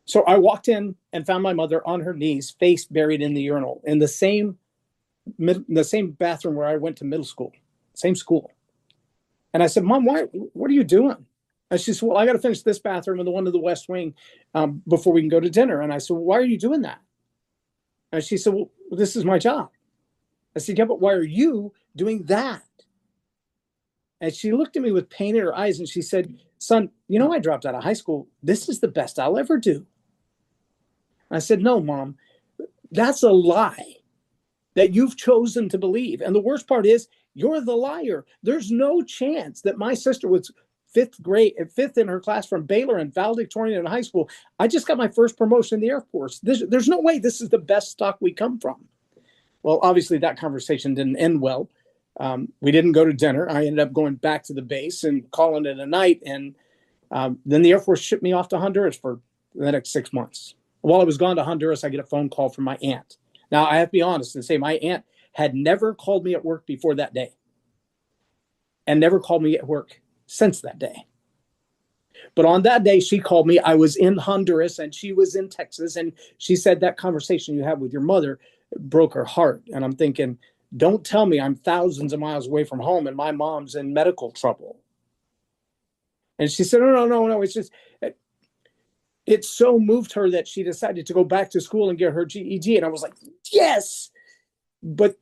So I walked in and found my mother on her knees, face buried in the urinal, in the same bathroom where I went to middle school, same school. And I said, Mom, what are you doing? And she said, well, I got to finish this bathroom and the one to the West Wing before we can go to dinner. And I said, well, why are you doing that? And she said, well, this is my job. I said, yeah, but why are you doing that? And she looked at me with pain in her eyes and she said, son, you know, I dropped out of high school. This is the best I'll ever do. I said, no, Mom, that's a lie that you've chosen to believe. And the worst part is you're the liar. There's no chance that my sister was fifth in her class from Baylor and valedictorian in high school. I just got my first promotion in the Air Force. There's no way this is the best stock we come from. Well, obviously that conversation didn't end well. We didn't go to dinner. I ended up going back to the base and calling it a night. And then the Air Force shipped me off to Honduras for the next 6 months. While I was gone to Honduras, I get a phone call from my aunt. Now, I have to be honest and say my aunt had never called me at work before that day and never called me at work since that day. But on that day, she called me. I was in Honduras and she was in Texas. And she said that conversation you had with your mother broke her heart. And I'm thinking, don't tell me I'm thousands of miles away from home and my mom's in medical trouble. And she said, no. It's just, it so moved her that she decided to go back to school and get her GED. And I was like, yes. But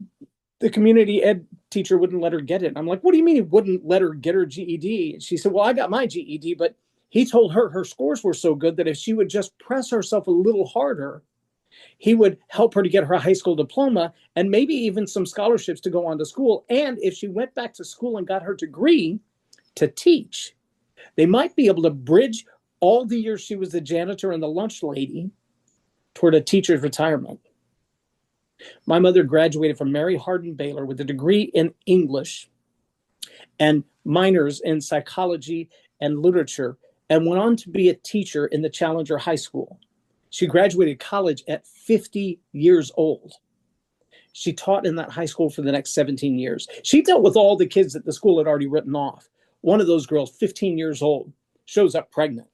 the community ed teacher wouldn't let her get it. And I'm like, what do you mean he wouldn't let her get her GED? And she said, well, I got my GED, but he told her her scores were so good that if she would just press herself a little harder, he would help her to get her high school diploma and maybe even some scholarships to go on to school. And if she went back to school and got her degree to teach, they might be able to bridge all the years she was the janitor and the lunch lady toward a teacher's retirement. My mother graduated from Mary Hardin Baylor with a degree in English and minors in psychology and literature, and went on to be a teacher in the Challenger High School. She graduated college at 50 years old. She taught in that high school for the next 17 years. She dealt with all the kids that the school had already written off. One of those girls, 15 years old, shows up pregnant.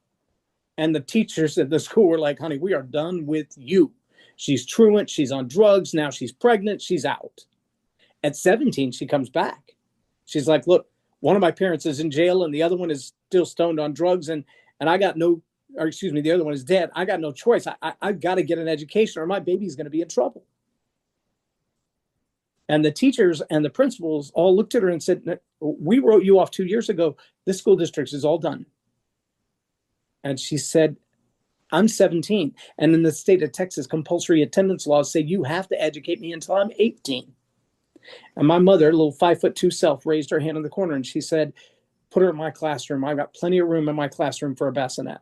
And the teachers at the school were like, honey, we are done with you. She's truant. She's on drugs. Now she's pregnant. She's out. At 17, she comes back. She's like, look, one of my parents is in jail and the other one is still stoned on drugs. And I got the other one is dead. I got no choice. I've got to get an education or my baby's going to be in trouble. And the teachers and the principals all looked at her and said, we wrote you off 2 years ago. This school district is all done. And she said, I'm 17. And in the state of Texas, compulsory attendance laws say you have to educate me until I'm 18. And my mother, a little 5'2" self, raised her hand in the corner and she said, put her in my classroom. I've got plenty of room in my classroom for a bassinet.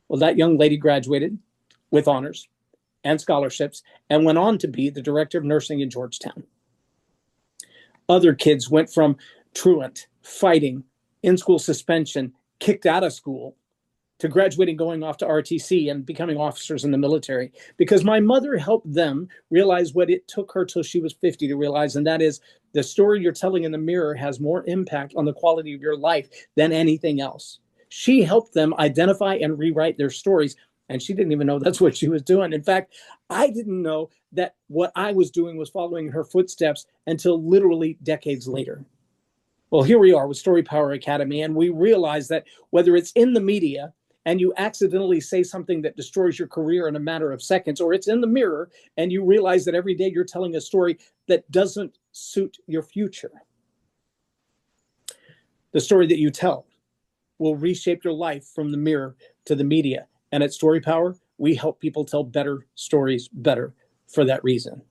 Well, that young lady graduated with honors and scholarships and went on to be the director of nursing in Georgetown. Other kids went from truant, fighting, in-school suspension, kicked out of school, to graduating, going off to RTC and becoming officers in the military, because my mother helped them realize what it took her till she was 50 to realize, and that is the story you're telling in the mirror has more impact on the quality of your life than anything else. She helped them identify and rewrite their stories, and she didn't even know that's what she was doing. In fact, I didn't know that what I was doing was following her footsteps until literally decades later. Well, here we are with StoryPower Academy, and we realize that whether it's in the media and you accidentally say something that destroys your career in a matter of seconds, or it's in the mirror and you realize that every day you're telling a story that doesn't suit your future, the story that you tell will reshape your life from the mirror to the media. And at StoryPower, we help people tell better stories better for that reason.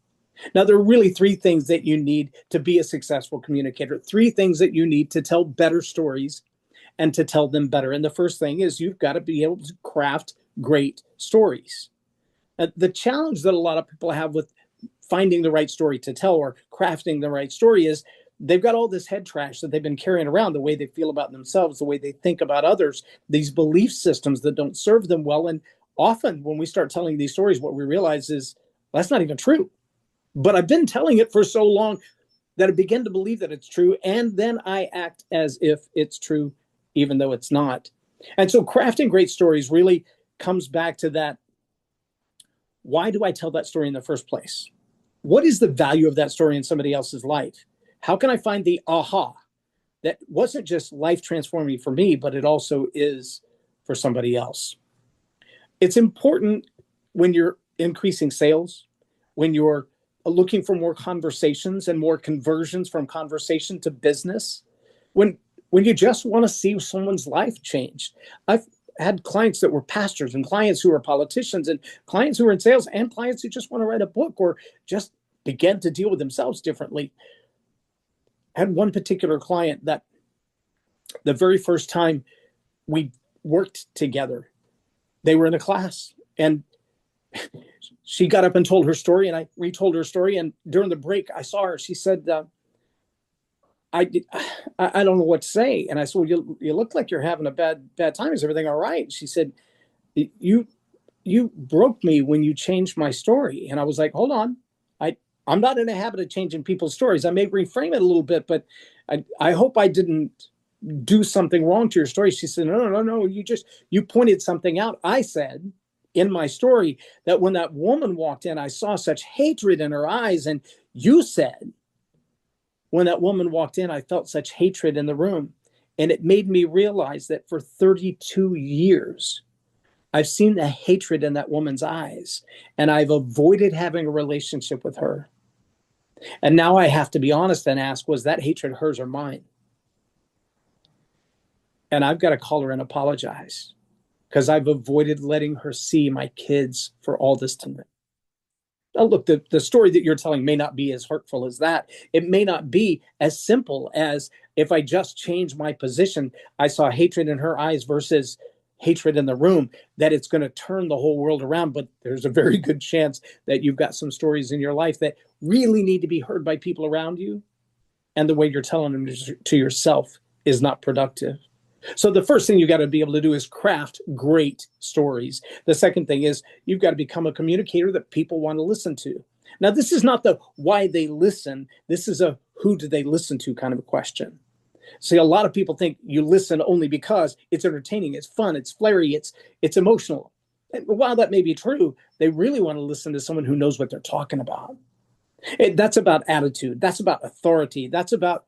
Now, there are really three things that you need to be a successful communicator, three things that you need to tell better stories and to tell them better. And the first thing is you've got to be able to craft great stories. The challenge that a lot of people have with finding the right story to tell or crafting the right story is they've got all this head trash that they've been carrying around, the way they feel about themselves, the way they think about others, these belief systems that don't serve them well. And often when we start telling these stories, what we realize is that's not even true. But I've been telling it for so long that I begin to believe that it's true. And then I act as if it's true, even though it's not. And so crafting great stories really comes back to that. Why do I tell that story in the first place? What is the value of that story in somebody else's life? How can I find the aha that wasn't just life transforming for me, but it also is for somebody else? It's important when you're increasing sales, when you're looking for more conversations and more conversions from conversation to business, when you just want to see someone's life change. I've had clients that were pastors and clients who are politicians and clients who are in sales and clients who just want to write a book or just begin to deal with themselves differently. I had one particular client that the very first time we worked together, they were in a class and she got up and told her story, and I retold her story. And during the break, I saw her. She said, I don't know what to say. And I said, well, you look like you're having a bad time. Is everything all right? She said, you broke me when you changed my story. And I was like, hold on. I'm not in a habit of changing people's stories. I may reframe it a little bit, but I hope I didn't do something wrong to your story. She said, no. You pointed something out. I said in my story that when that woman walked in, I saw such hatred in her eyes. And you said, when that woman walked in, I felt such hatred in the room. And it made me realize that for 32 years, I've seen the hatred in that woman's eyes, and I've avoided having a relationship with her. And now I have to be honest and ask, was that hatred hers or mine? And I've got to call her and apologize because I've avoided letting her see my kids for all this time. Now, look, the story that you're telling may not be as hurtful as that. It may not be as simple as if I just change my position, I saw hatred in her eyes versus hatred in the room, that it's going to turn the whole world around. But there's a very good chance that you've got some stories in your life that really need to be heard by people around you. And the way you're telling them to yourself is not productive. So the first thing you got to be able to do is craft great stories. The second thing is you've got to become a communicator that people want to listen to. Now, this is not the why they listen. This is a who do they listen to kind of a question. See, a lot of people think you listen only because it's entertaining, it's fun, it's flary, it's emotional. And while that may be true, they really want to listen to someone who knows what they're talking about. That's about attitude. That's about authority. That's about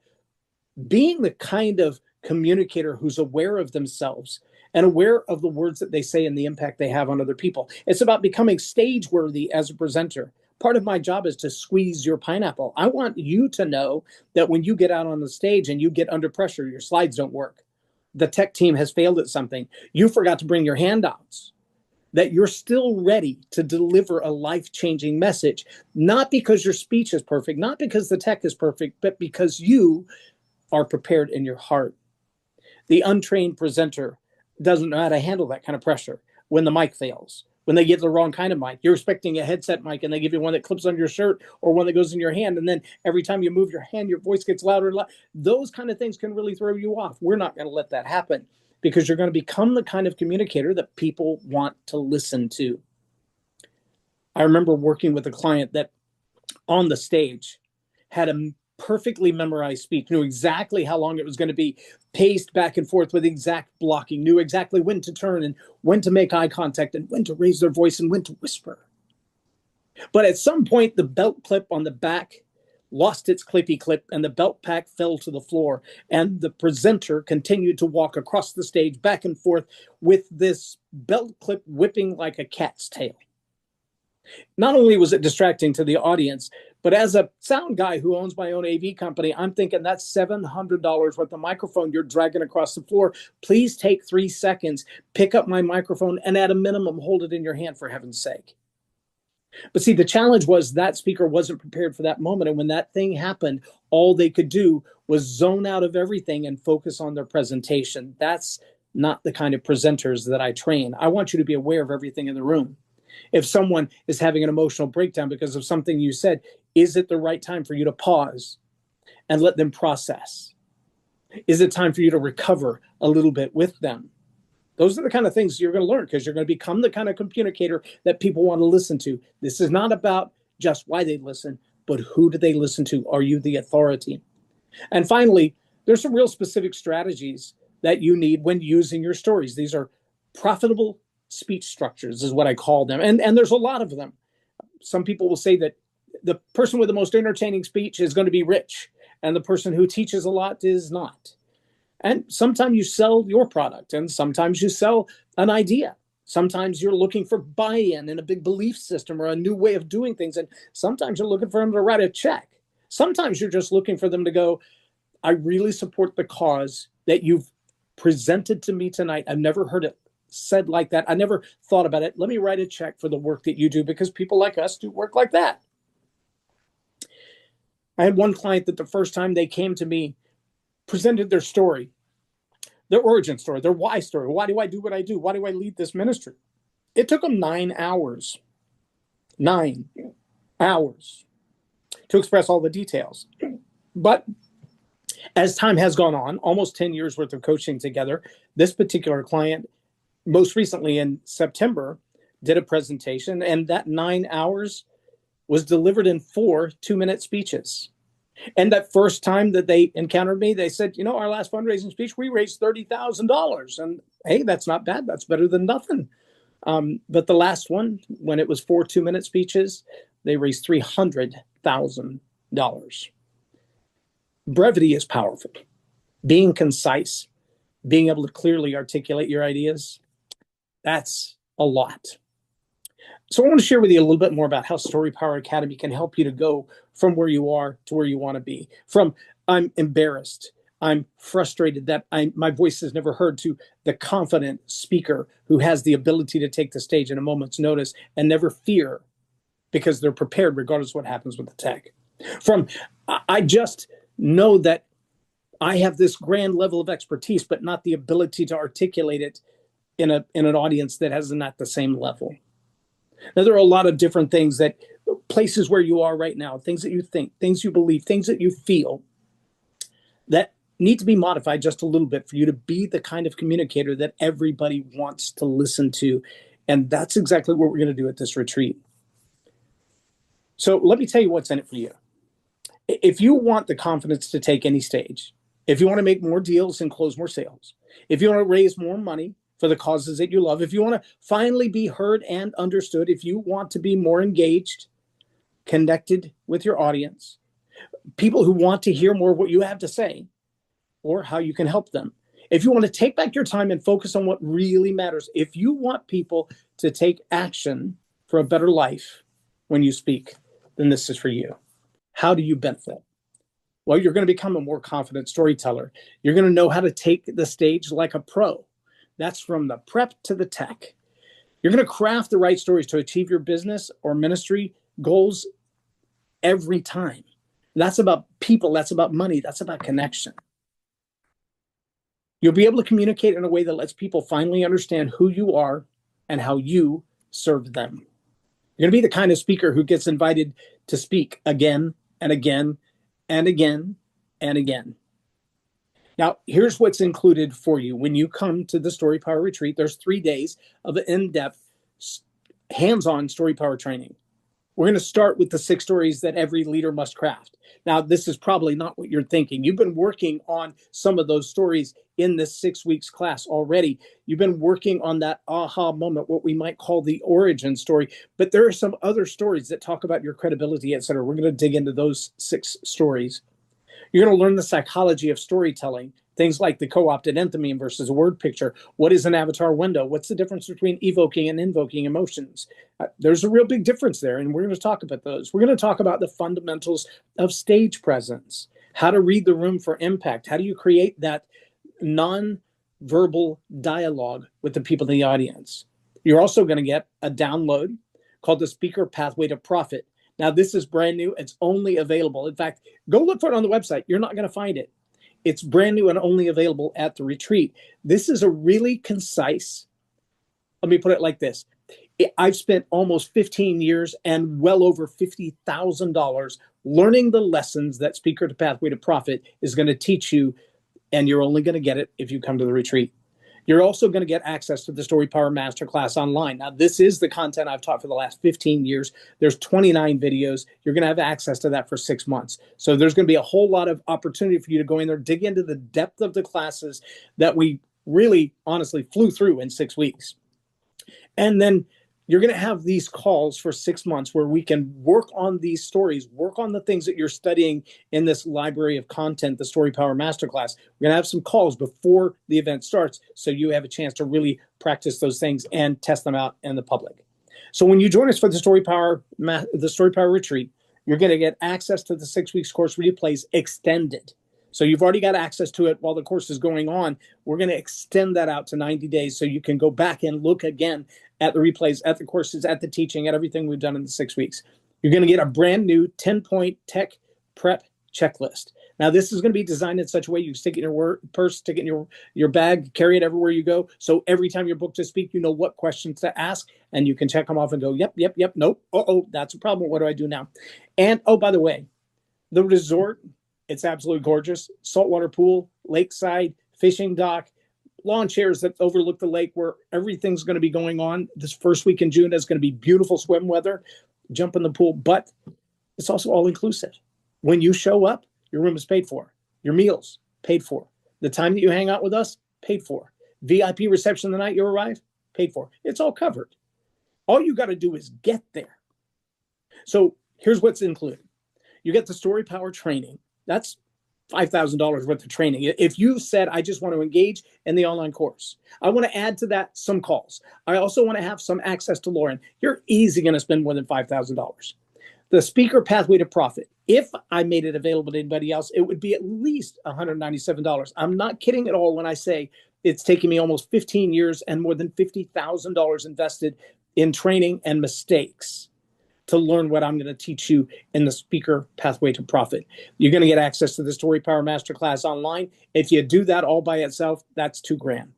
being the kind of communicator who's aware of themselves and aware of the words that they say and the impact they have on other people. It's about becoming stage worthy as a presenter. Part of my job is to squeeze your pineapple. I want you to know that when you get out on the stage and you get under pressure, your slides don't work, the tech team has failed at something, you forgot to bring your handouts, that you're still ready to deliver a life-changing message, not because your speech is perfect, not because the tech is perfect, but because you are prepared in your heart. The untrained presenter doesn't know how to handle that kind of pressure when the mic fails, when they give the wrong kind of mic. You're expecting a headset mic and they give you one that clips on your shirt or one that goes in your hand. And then every time you move your hand, your voice gets louder and louder. Those kind of things can really throw you off. We're not going to let that happen because you're going to become the kind of communicator that people want to listen to. I remember working with a client that on the stage had a perfectly memorized speech, knew exactly how long it was going to be, paced back and forth with exact blocking, knew exactly when to turn and when to make eye contact and when to raise their voice and when to whisper. But at some point, the belt clip on the back lost its clippy clip and the belt pack fell to the floor. And the presenter continued to walk across the stage back and forth with this belt clip whipping like a cat's tail. Not only was it distracting to the audience, but as a sound guy who owns my own AV company, I'm thinking that's $700 worth of microphone you're dragging across the floor. Please take 3 seconds, pick up my microphone, and at a minimum, hold it in your hand for heaven's sake. But see, the challenge was that speaker wasn't prepared for that moment. And when that thing happened, all they could do was zone out of everything and focus on their presentation. That's not the kind of presenters that I train. I want you to be aware of everything in the room. If someone is having an emotional breakdown because of something you said, is it the right time for you to pause and let them process? Is it time for you to recover a little bit with them? Those are the kind of things you're going to learn because you're going to become the kind of communicator that people want to listen to. This is not about just why they listen, but who do they listen to? Are you the authority? And finally, there's some real specific strategies that you need when using your stories. These are profitable speech structures is what I call them. And there's a lot of them. Some people will say that the person with the most entertaining speech is going to be rich, and the person who teaches a lot is not. And sometimes you sell your product, and sometimes you sell an idea. Sometimes you're looking for buy-in in a big belief system or a new way of doing things. And sometimes you're looking for them to write a check. Sometimes you're just looking for them to go, I really support the cause that you've presented to me tonight. I've never heard it said like that. I never thought about it. Let me write a check for the work that you do, because people like us do work like that. I had one client that the first time they came to me, presented their story, their origin story, their why story. Why do I do what I do? Why do I lead this ministry? It took them 9 hours. 9 hours to express all the details. But as time has gone on, almost 10 years worth of coaching together, this particular client, most recently in September, did a presentation, and that 9 hours was delivered in 4 2-minute speeches. And that first time that they encountered me, they said, our last fundraising speech, we raised $30,000. And hey, that's not bad. That's better than nothing. But the last one, when it was 4 2-minute speeches, they raised $300,000. Brevity is powerful. Being concise, being able to clearly articulate your ideas, that's a lot. So I want to share with you a little bit more about how StoryPower Academy can help you to go from where you are to where you want to be. From I'm embarrassed, I'm frustrated that my voice is never heard, to the confident speaker who has the ability to take the stage at a moment's notice and never fear because they're prepared regardless of what happens with the tech. From I just know that I have this grand level of expertise, but not the ability to articulate it in an audience that has not the same level. Now, there are a lot of different things, that places where you are right now, things that you think, things you believe, things that you feel that need to be modified just a little bit for you to be the kind of communicator that everybody wants to listen to. And that's exactly what we're going to do at this retreat. So let me tell you what's in it for you. If you want the confidence to take any stage, if you want to make more deals and close more sales, if you want to raise more money for the causes that you love, if you want to finally be heard and understood, if you want to be more engaged, connected with your audience, people who want to hear more of what you have to say or how you can help them, if you want to take back your time and focus on what really matters, if you want people to take action for a better life when you speak, then this is for you. How do you benefit? Well, you're going to become a more confident storyteller. You're going to know how to take the stage like a pro. That's from the prep to the tech. You're going to craft the right stories to achieve your business or ministry goals every time. That's about people. That's about money. That's about connection. You'll be able to communicate in a way that lets people finally understand who you are and how you serve them. You're going to be the kind of speaker who gets invited to speak again and again and again and again. Now, here's what's included for you. When you come to the StoryPower Retreat, there's 3 days of in-depth, hands-on StoryPower training. We're going to start with the 6 stories that every leader must craft. Now, this is probably not what you're thinking. You've been working on some of those stories in this 6 weeks class already. You've been working on that aha moment, what we might call the origin story. But there are some other stories that talk about your credibility, et cetera. We're going to dig into those 6 stories. You're going to learn the psychology of storytelling, things like the co-opted enthymeme versus a word picture. What is an avatar window? What's the difference between evoking and invoking emotions? There's a real big difference there, and we're going to talk about those. We're going to talk about the fundamentals of stage presence, how to read the room for impact. How do you create that non-verbal dialogue with the people in the audience? You're also going to get a download called the Speaker Pathway to Profit. Now, this is brand new. It's only available. In fact, go look for it on the website. You're not going to find it. It's brand new and only available at the retreat. This is a really concise, let me put it like this. I've spent almost 15 years and well over $50,000 learning the lessons that Speaker to Pathway to Profit is going to teach you, and you're only going to get it if you come to the retreat. You're also going to get access to the StoryPower Masterclass online. Now, this is the content I've taught for the last 15 years. There's 29 videos. You're going to have access to that for 6 months. So there's going to be a whole lot of opportunity for you to go in there, dig into the depth of the classes that we really, honestly flew through in 6 weeks. And then you're going to have these calls for 6 months where we can work on these stories, work on the things that you're studying in this library of content, the StoryPower Masterclass. We're going to have some calls before the event starts so you have a chance to really practice those things and test them out in the public. So when you join us for the StoryPower Retreat, you're going to get access to the 6 weeks course replays extended. So you've already got access to it while the course is going on. We're going to extend that out to 90 days so you can go back and look again at the replays, at the courses, at the teaching, at everything we've done in the 6 weeks. You're going to get a brand new 10-point tech prep checklist. Now, this is going to be designed in such a way you stick it in your purse, stick it in your bag, carry it everywhere you go. So every time you're booked to speak, you know what questions to ask, and you can check them off and go, yep, nope, that's a problem. What do I do now? And, oh, by the way, the resort, it's absolutely gorgeous. Saltwater pool, lakeside, fishing dock, lawn chairs that overlook the lake where everything's going to be going on. This first week in June is going to be beautiful swim weather. Jump in the pool, but it's also all inclusive. When you show up, your room is paid for. Your meals, paid for. The time that you hang out with us, paid for. VIP reception the night you arrive, paid for. It's all covered. All you got to do is get there. So here's what's included. You get the StoryPower training. That's $5,000 worth of training. If you said, I just want to engage in the online course, I want to add to that some calls. I also want to have some access to Loren. You're easy going to spend more than $5,000. The speaker pathway to profit. If I made it available to anybody else, it would be at least $197. I'm not kidding at all when I say it's taken me almost 15 years and more than $50,000 invested in training and mistakes to learn what I'm going to teach you in the speaker pathway to profit. You're going to get access to the StoryPower Masterclass online. If you do that all by itself, that's $2,000.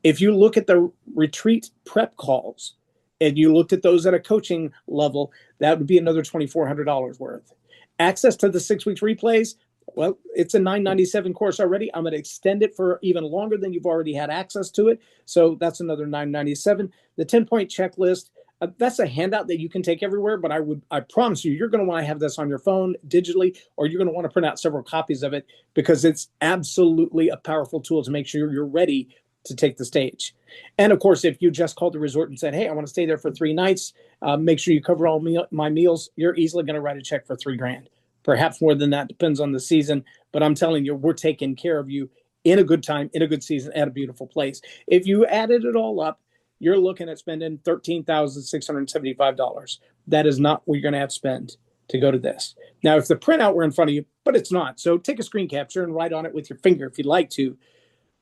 If you look at the retreat prep calls and you looked at those at a coaching level, that would be another $2,400 worth. Access to the 6 weeks replays, well, it's a $997 course already. I'm going to extend it for even longer than you've already had access to it. So that's another $997. The 10-point checklist, that's a handout that you can take everywhere, but I promise you, you're going to want to have this on your phone digitally, or you're going to want to print out several copies of it because it's absolutely a powerful tool to make sure you're ready to take the stage. And of course, if you just called the resort and said, hey, I want to stay there for 3 nights, make sure you cover all my meals, you're easily going to write a check for $3,000. Perhaps more than that, depends on the season. But I'm telling you, we're taking care of you in a good time, in a good season, at a beautiful place. If you added it all up, you're looking at spending $13,675. That is not what you're going to have to spend to go to this. Now, if the printout were in front of you, but it's not, so take a screen capture and write on it with your finger if you'd like to.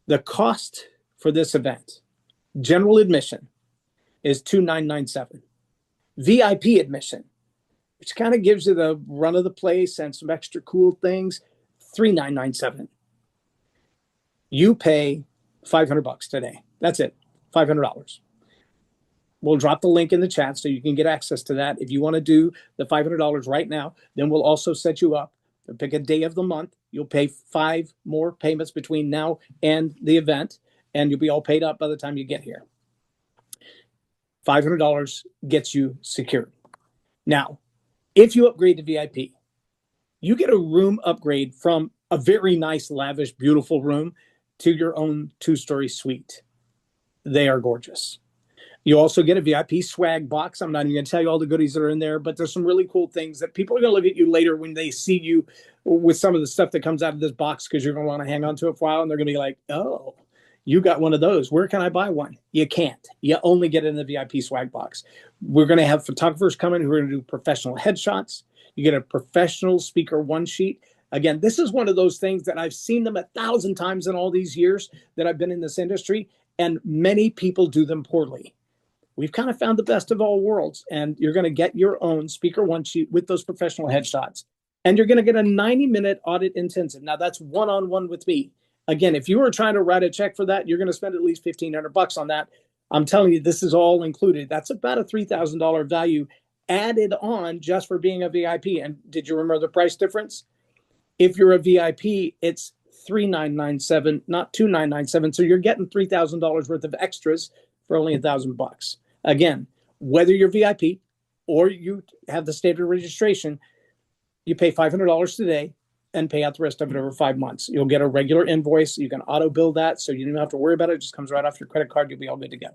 The cost for this event, general admission, is $2,997. VIP admission, which kind of gives you the run of the place and some extra cool things, $3,997. You pay $500 today. That's it, $500. We'll drop the link in the chat so you can get access to that. If you want to do the $500 right now, then we'll also set you up. Pick a day of the month. You'll pay 5 more payments between now and the event, and you'll be all paid up by the time you get here. $500 gets you secured. Now, if you upgrade to VIP, you get a room upgrade from a very nice, lavish, beautiful room to your own 2-story suite. They are gorgeous. You also get a VIP swag box. I'm not even going to tell you all the goodies that are in there, but there's some really cool things that people are going to look at you later when they see you with some of the stuff that comes out of this box, because you're going to want to hang on to it for a while, and they're going to be like, oh, you got one of those. Where can I buy one? You can't. You only get it in the VIP swag box. We're going to have photographers come in who are going to do professional headshots. You get a professional speaker one sheet. Again, this is one of those things that I've seen them 1,000 times in all these years that I've been in this industry, and many people do them poorly. We've kind of found the best of all worlds, and you're going to get your own speaker one sheet with those professional headshots, and you're going to get a 90-minute audit intensive. Now, that's one-on-one with me. Again, if you were trying to write a check for that, you're going to spend at least $1,500 on that. I'm telling you, this is all included. That's about a $3,000 value added on just for being a VIP. And did you remember the price difference? If you're a VIP, it's $3,997, not $2,997. So you're getting $3,000 worth of extras for only $1,000. Again, whether you're VIP or you have the standard registration, you pay $500 today and pay out the rest of it over 5 months. You'll get a regular invoice. You can auto bill that, so you don't have to worry about it. It just comes right off your credit card. You'll be all good to go.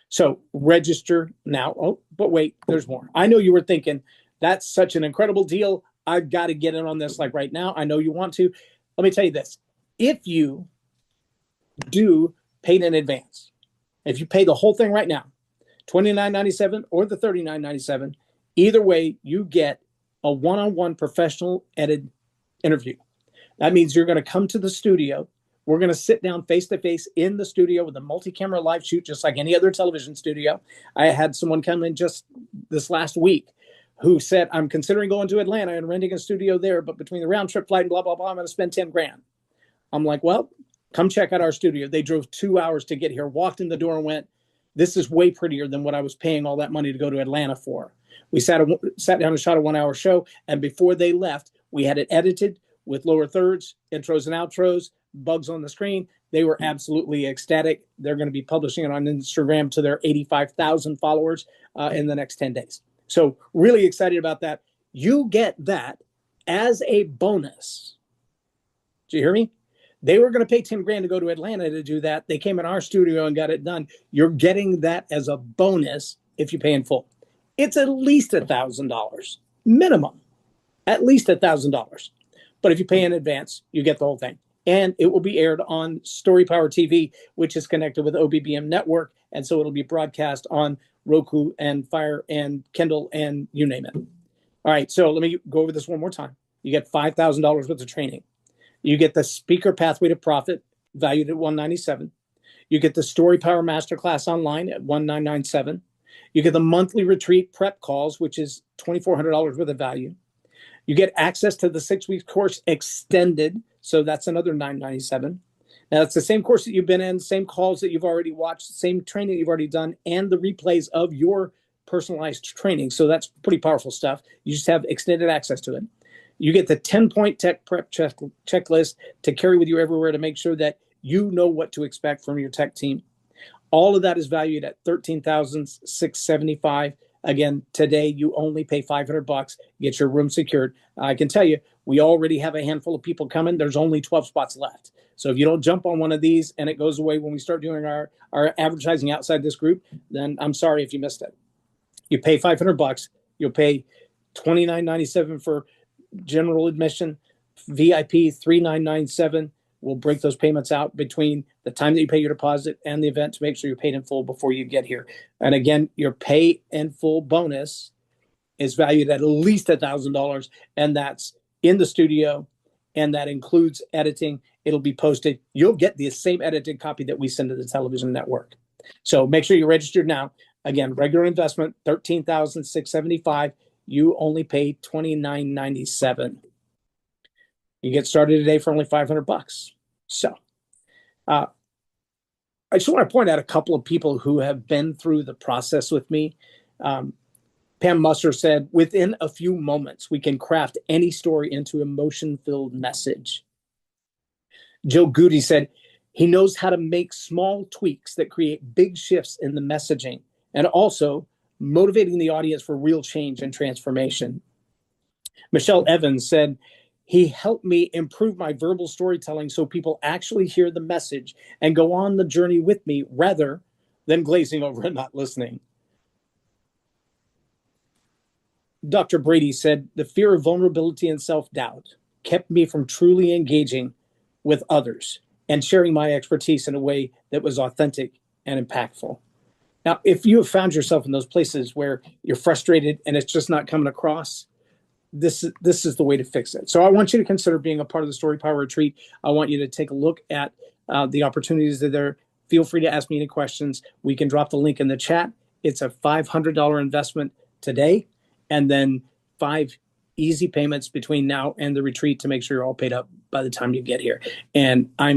So register now. Oh, but wait, there's more. I know you were thinking, that's such an incredible deal. I've got to get in on this like right now. I know you want to. Let me tell you this. If you do pay in advance, if you pay the whole thing right now, $29.97 or the $39.97, either way, you get a one-on-one professional edited interview. That means you're going to come to the studio. We're going to sit down face-to-face in the studio with a multi-camera live shoot, just like any other television studio. I had someone come in just this last week who said, I'm considering going to Atlanta and renting a studio there, but between the round trip flight and blah, blah, blah, I'm going to spend 10 grand. I'm like, well, come check out our studio. They drove 2 hours to get here, walked in the door and went, this is way prettier than what I was paying all that money to go to Atlanta for. We sat down and shot a 1 hour show. And before they left, we had it edited with lower thirds, intros and outros, bugs on the screen. They were absolutely ecstatic. They're going to be publishing it on Instagram to their 85,000 followers in the next 10 days. So really excited about that. You get that as a bonus. Do you hear me? They were going to pay 10 grand to go to Atlanta to do that. They came in our studio and got it done. You're getting that as a bonus if you pay in full. It's at least $1,000 minimum, at least $1,000. But if you pay in advance, you get the whole thing. And it will be aired on StoryPower TV, which is connected with OBBM Network. And so it'll be broadcast on Roku and Fire and Kindle and you name it. All right, so let me go over this one more time. You get $5,000 worth of training. You get the Speaker Pathway to Profit, valued at $197. You get the StoryPower Masterclass online at $1,997. You get the monthly retreat prep calls, which is $2,400 worth of value. You get access to the 6-week course extended, so that's another $997. Now, it's the same course that you've been in, same calls that you've already watched, same training you've already done, and the replays of your personalized training. So that's pretty powerful stuff. You just have extended access to it. You get the 10-point tech prep checklist to carry with you everywhere to make sure that you know what to expect from your tech team. All of that is valued at $13,675. Again, today you only pay $500, get your room secured. I can tell you, we already have a handful of people coming. There's only 12 spots left. So if you don't jump on one of these and it goes away when we start doing our advertising outside this group, then I'm sorry if you missed it. You pay $500. You'll pay $29.97 for general admission, VIP $3,997. We'll break those payments out between the time that you pay your deposit and the event to make sure you're paid in full before you get here. And again, your pay in full bonus is valued at least $1,000, and that's in the studio, and that includes editing. It'll be posted. You'll get the same edited copy that we send to the television network. So make sure you're registered now. Again, regular investment, $13,675. You only pay $29.97. You get started today for only $500. So I just want to point out a couple of people who have been through the process with me. Pam Musser said, within a few moments, we can craft any story into emotion-filled message. Joe Goody said, he knows how to make small tweaks that create big shifts in the messaging and also motivating the audience for real change and transformation. Michelle Evans said, he helped me improve my verbal storytelling so people actually hear the message and go on the journey with me rather than glazing over and not listening. Dr. Brady said, the fear of vulnerability and self-doubt kept me from truly engaging with others and sharing my expertise in a way that was authentic and impactful. Now, if you have found yourself in those places where you're frustrated and it's just not coming across, this is the way to fix it. So I want you to consider being a part of the StoryPower Retreat. I want you to take a look at the opportunities that are there. Feel free to ask me any questions. We can drop the link in the chat. It's a $500 investment today, and then 5 easy payments between now and the retreat to make sure you're all paid up by the time you get here. And I'm